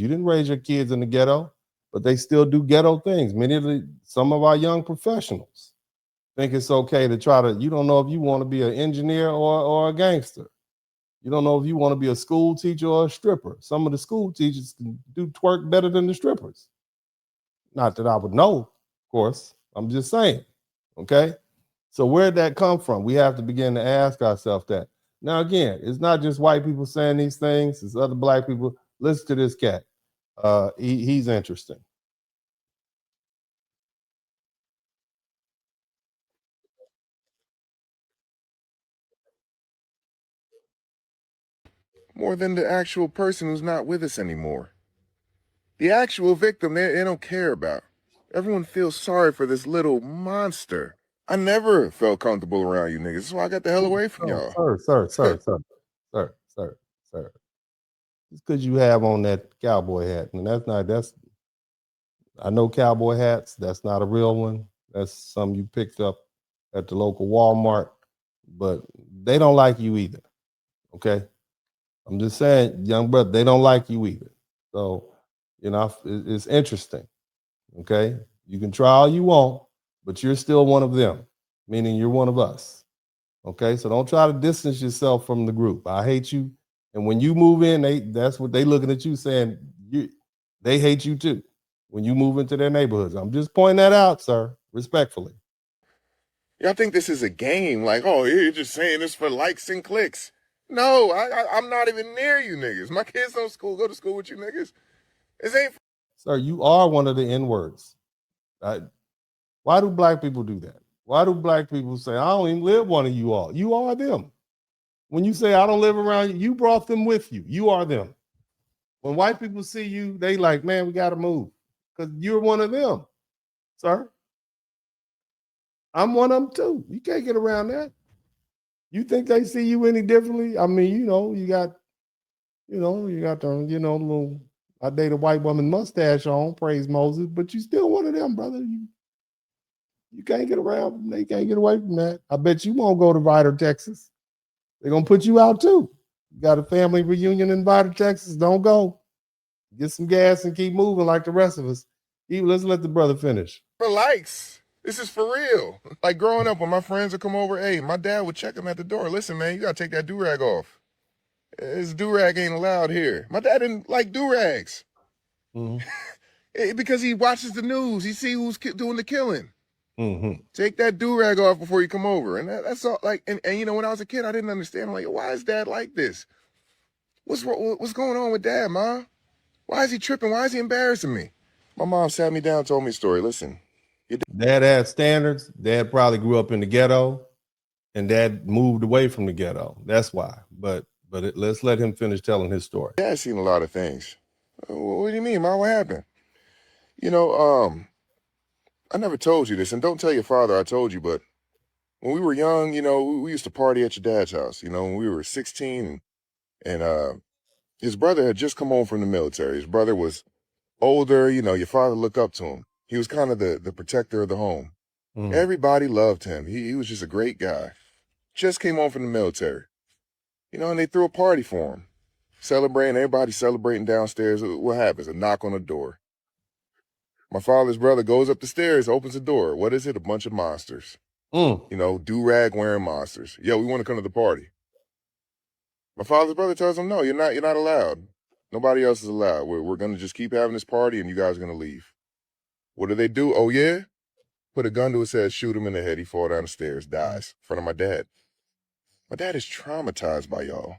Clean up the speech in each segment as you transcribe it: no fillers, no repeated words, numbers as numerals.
You didn't raise your kids in the ghetto, but they still do ghetto things. Some of our young professionals think it's okay to try to, you don't know if you want to be an engineer or a gangster. You don't know if you want to be a school teacher or a stripper. Some of the school teachers can do twerk better than the strippers. Not that I would know, of course. I'm just saying. Okay. So where'd that come from? We have to begin to ask ourselves that. Now, again, it's not just white people saying these things, it's other black people. Listen to this cat. He's interesting. More than the actual person who's not with us anymore. The actual victim, they don't care about. Everyone feels sorry for this little monster. I never felt comfortable around you niggas. That's why I got the hell away from Oh, y'all. sir. Just because you have on that cowboy hat, and that's I know cowboy hats. That's not a real one. That's some you picked up at the local Walmart, but they don't like you either. Okay, I'm just saying, young brother, they don't like you either. So, it's interesting. Okay, you can try all you want, but you're still one of them, meaning you're one of us. Okay, so don't try to distance yourself from the group. I hate you, and when you move in, that's what they looking at you saying. They hate you too when you move into their neighborhoods. I'm just pointing that out, sir, respectfully. Y'all think this is a game? Like, oh, you're just saying this for likes and clicks. No, I'm not even near you niggas. My kids don't go to school with you niggas. This ain't. Sir, you are one of the N words. Why do black people do that? Why do black people say, I don't even live one of you all? You are them. When you say, I don't live around you, you brought them with you. You are them. When white people see you, they like, man, we got to move because you're one of them, sir. I'm one of them too. You can't get around that. You think they see you any differently? I mean, you got the, little, I date a white woman mustache on, praise Moses, but you still one of them, brother. You can't get around. They can't get away from that. I bet you won't go to Vidor, Texas. They're gonna put you out too. You got a family reunion in Vidor, Texas. Don't go. Get some gas and keep moving like the rest of us. Let's let the brother finish. For likes. This is for real. Like growing up, when my friends would come over, hey, my dad would check them at the door. Listen, man, you gotta take that do-rag off. This do-rag ain't allowed here. My dad didn't like do-rags. Mm-hmm. Because he watches the news. He see who's doing the killing. Mm-hmm. Take that do-rag off before you come over. And that's all. Like, and when I was a kid, I didn't understand. I'm like, why is dad like this? What's going on with dad, Ma? Why is he tripping? Why is he embarrassing me? My mom sat me down and told me a story. Listen. Dad had standards. Dad probably grew up in the ghetto, and dad moved away from the ghetto. That's why. But let's let him finish telling his story. Dad's seen a lot of things. What do you mean, Ma? What happened? I never told you this, and don't tell your father I told you, but when we were young, we used to party at your dad's house, when we were 16, and his brother had just come home from the military. His brother was older, your father looked up to him. He was kind of the protector of the home. Everybody loved him. He was just a great guy. Just came home from the military. And they threw a party for him. Celebrating, everybody celebrating downstairs. What happens? A knock on the door. My father's brother goes up the stairs, opens the door. What is it? A bunch of monsters. Do-rag wearing monsters. Yo, we want to come to the party. My father's brother tells him, no, you're not allowed. Nobody else is allowed. We're going to just keep having this party and you guys are going to leave. What do? Oh, yeah? Put a gun to his head, shoot him in the head. He fall down the stairs, dies in front of my dad. My dad is traumatized by y'all.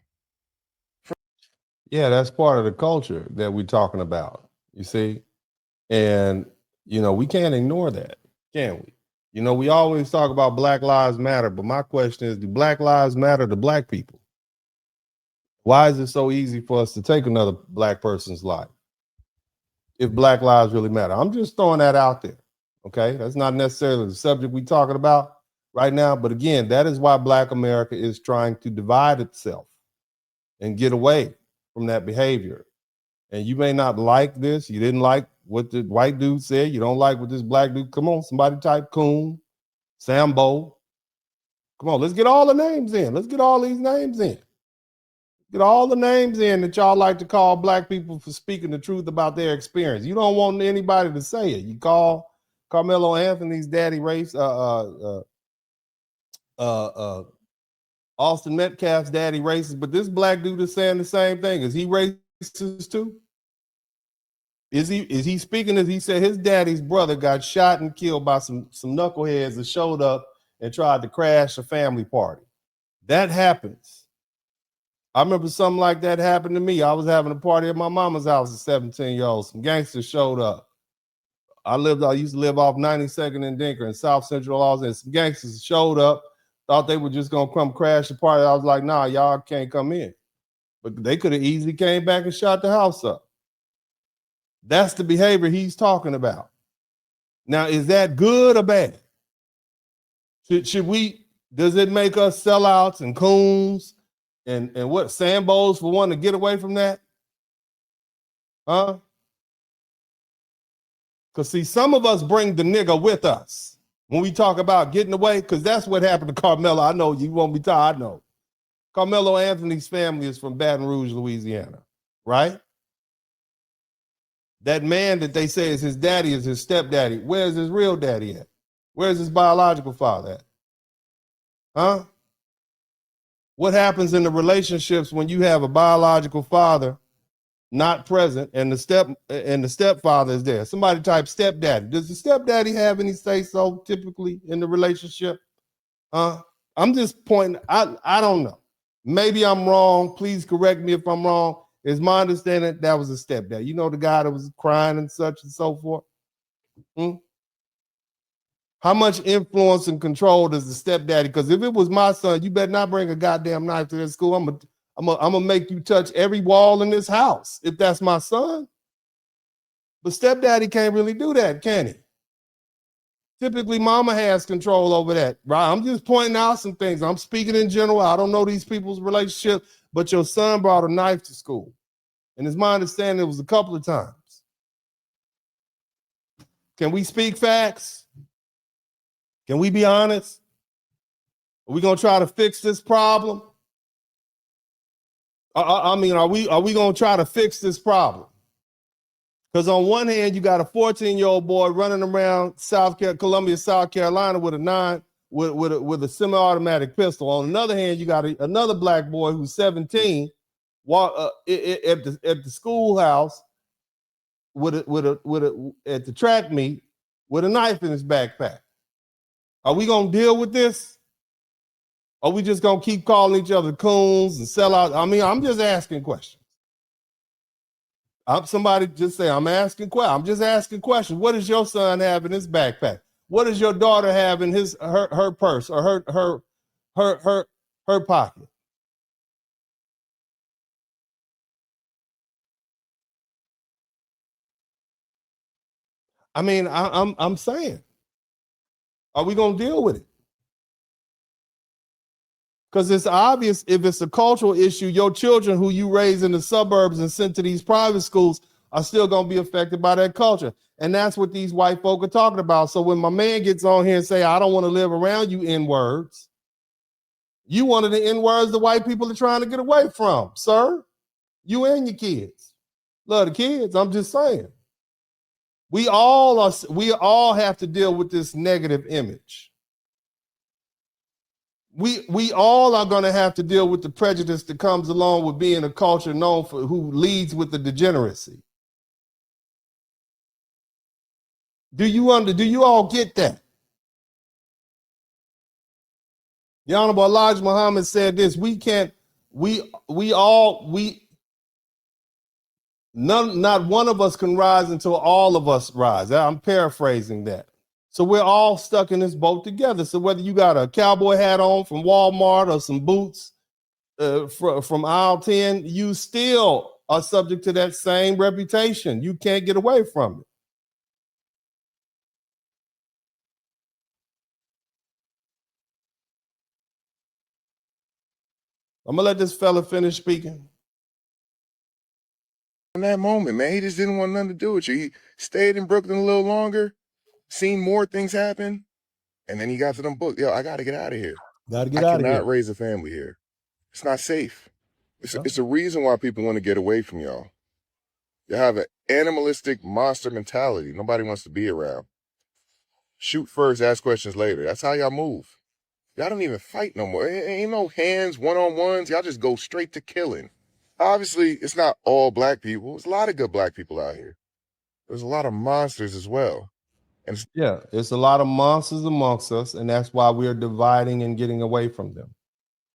Yeah, that's part of the culture that we're talking about, you see? And, we can't ignore that, can we? We always talk about Black Lives Matter, but my question is, do Black Lives matter to Black people? Why is it so easy for us to take another Black person's life if Black lives really matter? I'm just throwing that out there, okay? That's not necessarily the subject we're talking about right now, but again, that is why Black America is trying to divide itself and get away from that behavior. And you may not like this. You didn't like what the white dude said. You don't like what this Black dude. Come on, somebody type Coon, Sambo. Come on, let's get all the names in. Let's get all these names in. Get all the names in that y'all like to call black people for speaking the truth about their experience. You don't want anybody to say it. You call Carmelo Anthony's daddy race, Austin Metcalf's daddy racist, but this black dude is saying the same thing. Is he racist too? Is he speaking as he said his daddy's brother got shot and killed by some knuckleheads that showed up and tried to crash a family party? That happens. I remember something like that happened to me. I was having a party at my mama's house at 17-year-old. Some gangsters showed up. I used to live off 92nd and Dinker in South Central Los Angeles. Some gangsters showed up, thought they were just gonna come crash the party. I was like, nah, y'all can't come in. But they could have easily came back and shot the house up. That's the behavior he's talking about. Now, is that good or bad? Should we, does it make us sellouts and coons and what, Sambos for wanting to get away from that? Huh? Because see, some of us bring the nigga with us when we talk about getting away, because that's what happened to Carmelo. I know you won't be tired, I know. Carmelo Anthony's family is from Baton Rouge, Louisiana, right? That man that they say is his daddy is his stepdaddy. Where's his real daddy at? Where's his biological father at? Huh? What happens in the relationships when you have a biological father not present and the stepfather is there? Somebody type stepdaddy. Does the stepdaddy have any say so typically in the relationship? I'm just pointing. I don't know. Maybe I'm wrong. Please correct me if I'm wrong. It's my understanding that was a stepdad. You know, the guy that was crying and such and so forth. How much influence and control does the stepdaddy? Because if it was my son, you better not bring a goddamn knife to this school. I'm gonna make you touch every wall in this house if that's my son. But stepdaddy can't really do that, can he? Typically, mama has control over that, right? I'm just pointing out some things. I'm speaking in general. I don't know these people's relationship, but your son brought a knife to school. And it's my understanding it was a couple of times. Can we speak facts? Can we be honest? Are we gonna try to fix this problem? I mean, are we gonna try to fix this problem? Because on one hand, you got a 14-year-old boy running around Columbia, South Carolina with a semi-automatic pistol. On another hand, you got another black boy who's 17 at the schoolhouse at the track meet with a knife in his backpack. Are we gonna deal with this? Are we just gonna keep calling each other coons and sell out? I mean, I'm just asking questions. Somebody just say, I'm just asking questions. What does your son have in his backpack? What does your daughter have in her purse or her pocket? I mean, I'm saying, are we gonna deal with it? Because it's obvious if it's a cultural issue, your children who you raise in the suburbs and sent to these private schools are still going to be affected by that culture. And that's what these white folk are talking about. So when my man gets on here and say, I don't want to live around you N-words, you one of the N-words the white people are trying to get away from, sir. You and your kids. Love the kids, I'm just saying. We all have to deal with this negative image. We all are going to have to deal with the prejudice that comes along with being a culture known for who leads with the degeneracy. Do you all get that? The Honorable Elijah Muhammad said this: not one of us can rise until all of us rise. I'm paraphrasing that. So we're all stuck in this boat together. So whether you got a cowboy hat on from Walmart or some boots from aisle 10, you still are subject to that same reputation. You can't get away from it. I'm gonna let this fella finish speaking. In that moment, man, he just didn't want nothing to do with you. He stayed in Brooklyn a little longer, seen more things happen, and then he got to them books. Yo, I got to get out of here. Gotta get out of here. I cannot raise a family here. It's not safe. It's a reason why people want to get away from y'all. You have an animalistic monster mentality. Nobody wants to be around. Shoot first, ask questions later. That's how y'all move. Y'all don't even fight no more. Ain't no hands, one-on-ones. Y'all just go straight to killing. Obviously, it's not all black people. There's a lot of good black people out here. There's a lot of monsters as well. And Yeah, it's a lot of monsters amongst us, and that's why we're dividing and getting away from them.